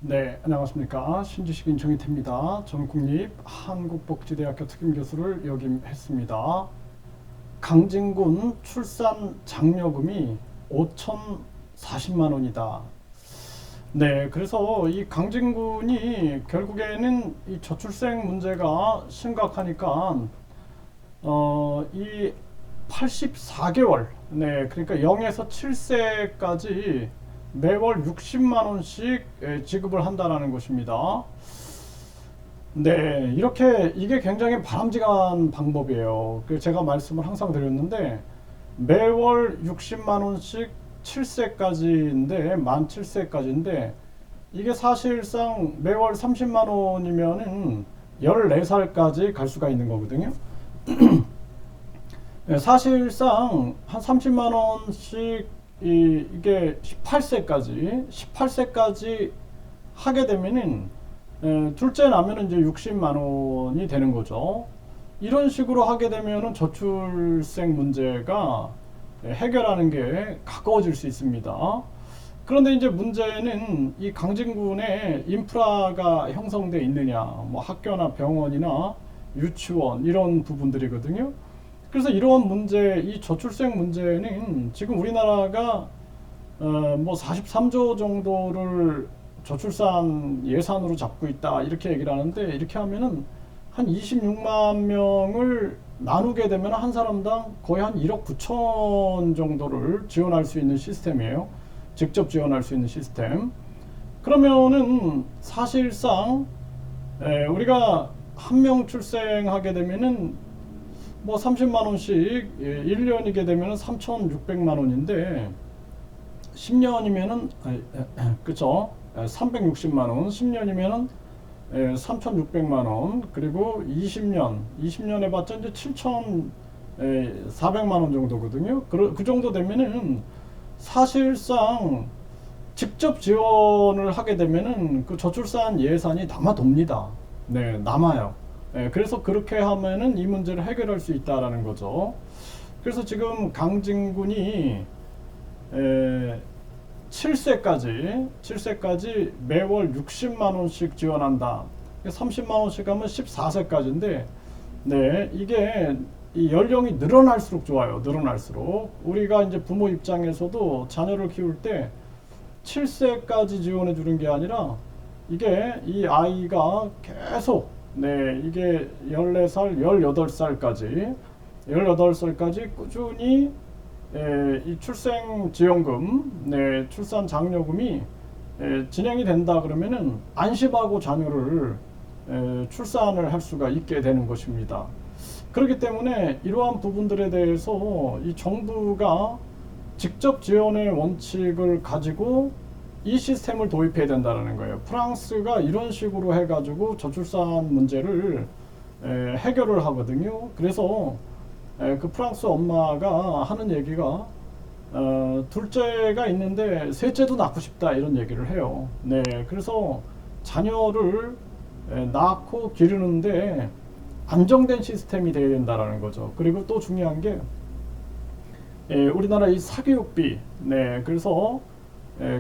네, 안녕하십니까. 신지식 정희태입니다. 전 국립 한국복지대학교 특임교수를 역임했습니다. 강진군 출산 장려금이 5,040만 원이다. 네, 그래서 이 강진군이 결국에는 이 저출생 문제가 심각하니까 이 84개월, 네, 그러니까 0에서 7세까지 매월 60만 원씩 지급을 한다라는 것입니다. 네, 이렇게 이게 굉장히 바람직한 방법이에요. 그 제가 말씀을 항상 드렸는데 매월 60만 원씩 7세까지인데 만 7세까지인데 이게 사실상 매월 30만 원이면은 14살까지 갈 수가 있는 거거든요. 네, 사실상 한 30만 원씩 이게 18세까지 하게 되면은 둘째 나면은 이제 60만 원이 되는 거죠. 이런 식으로 하게 되면은 저출생 문제가 해결하는 게 가까워질 수 있습니다. 그런데 이제 문제는 이 강진군에 인프라가 형성되어 있느냐, 뭐 학교나 병원이나 유치원 이런 부분들이거든요. 그래서 이러한 문제, 이 저출생 문제는 지금 우리나라가 뭐 43조 정도를 저출산 예산으로 잡고 있다 이렇게 얘기를 하는데 이렇게 하면은 한 26만 명을 나누게 되면 한 사람당 거의 한 1억 9천 정도를 지원할 수 있는 시스템이에요. 직접 지원할 수 있는 시스템. 그러면은 사실상 우리가 한 명 출생하게 되면은 뭐 30만 원씩 1년이게 되면은 3,600만 원인데 10년이면은 그쵸? 360만 원. 10년이면은 3,600만 원. 그리고 20년 해봤자 이제 7,400만 원 정도거든요. 그 정도 되면은 사실상 직접 지원을 하게 되면은 그 저출산 예산이 남아돕니다. 네, 남아요. 그래서 그렇게 하면은 이 문제를 해결할 수 있다라는 거죠. 그래서 지금 강진군이 7세까지 매월 60만 원씩 지원한다. 30만 원씩 하면 14세까지인데, 네, 이게 이 연령이 늘어날수록 좋아요. 늘어날수록 우리가 이제 부모 입장에서도 자녀를 키울 때 7세까지 지원해 주는 게 아니라 이게 이 아이가 계속 네, 이게 14살, 18살까지 꾸준히 이 출생 지원금, 네, 출산 장려금이 진행이 된다 그러면은 안심하고 자녀를 출산을 할 수가 있게 되는 것입니다. 그렇기 때문에 이러한 부분들에 대해서 이 정부가 직접 지원의 원칙을 가지고 이 시스템을 도입해야 된다는 거예요. 프랑스가 이런 식으로 해가지고 저출산 문제를 해결을 하거든요. 그래서 그 프랑스 엄마가 하는 얘기가 둘째가 있는데 셋째도 낳고 싶다 이런 얘기를 해요. 네, 그래서 자녀를 낳고 기르는데 안정된 시스템이 되어야 된다라는 거죠. 그리고 또 중요한 게 우리나라 이 사교육비, 네, 그래서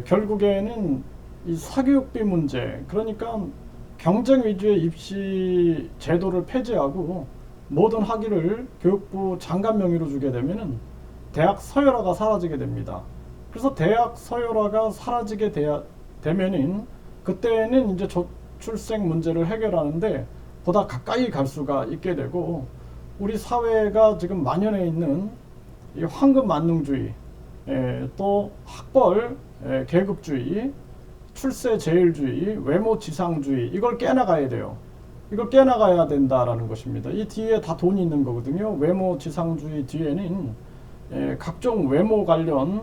결국에는 이 사교육비 문제, 그러니까 경쟁 위주의 입시 제도를 폐지하고 모든 학위를 교육부 장관 명의로 주게 되면은 대학 서열화가 사라지게 됩니다. 그래서 대학 서열화가 사라지게 되면은 그때는 이제 저출생 문제를 해결하는데 보다 가까이 갈 수가 있게 되고 우리 사회가 지금 만연해 있는 이 황금 만능주의, 또 학벌 계급주의, 출세 제일주의, 외모 지상주의 이걸 깨나가야 돼요. 이걸 깨나가야 된다라는 것입니다. 이 뒤에 다 돈이 있는 거거든요. 외모 지상주의 뒤에는 각종 외모 관련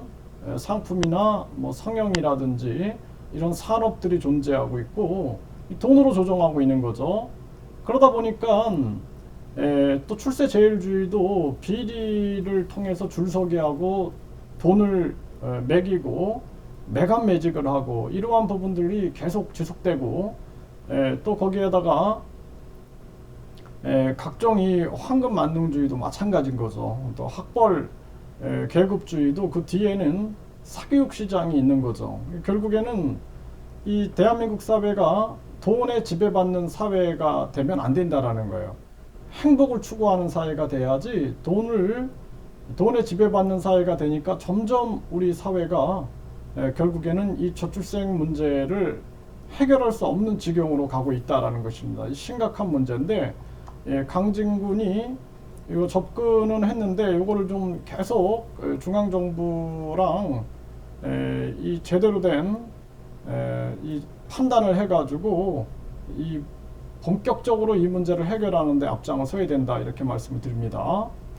상품이나 뭐 성형이라든지 이런 산업들이 존재하고 있고 돈으로 조종하고 있는 거죠. 그러다 보니까 또 출세 제일주의도 비리를 통해서 줄서기 하고 돈을 매기고 매각 매직을 하고 이러한 부분들이 계속 지속되고 또 거기에다가 각종 이 황금 만능주의도 마찬가지인 거죠. 또 학벌 계급주의도 그 뒤에는 사교육 시장이 있는 거죠. 결국에는 이 대한민국 사회가 돈에 지배받는 사회가 되면 안 된다라는 거예요. 행복을 추구하는 사회가 돼야지 돈에 지배받는 사회가 되니까 점점 우리 사회가 결국에는 이 저출생 문제를 해결할 수 없는 지경으로 가고 있다라는 것입니다. 심각한 문제인데 강진군이 이거 접근은 했는데 이거를 좀 계속 중앙 정부랑 이 제대로 된 이 판단을 해가지고 이 본격적으로 이 문제를 해결하는 데 앞장을 서야 된다 이렇게 말씀을 드립니다.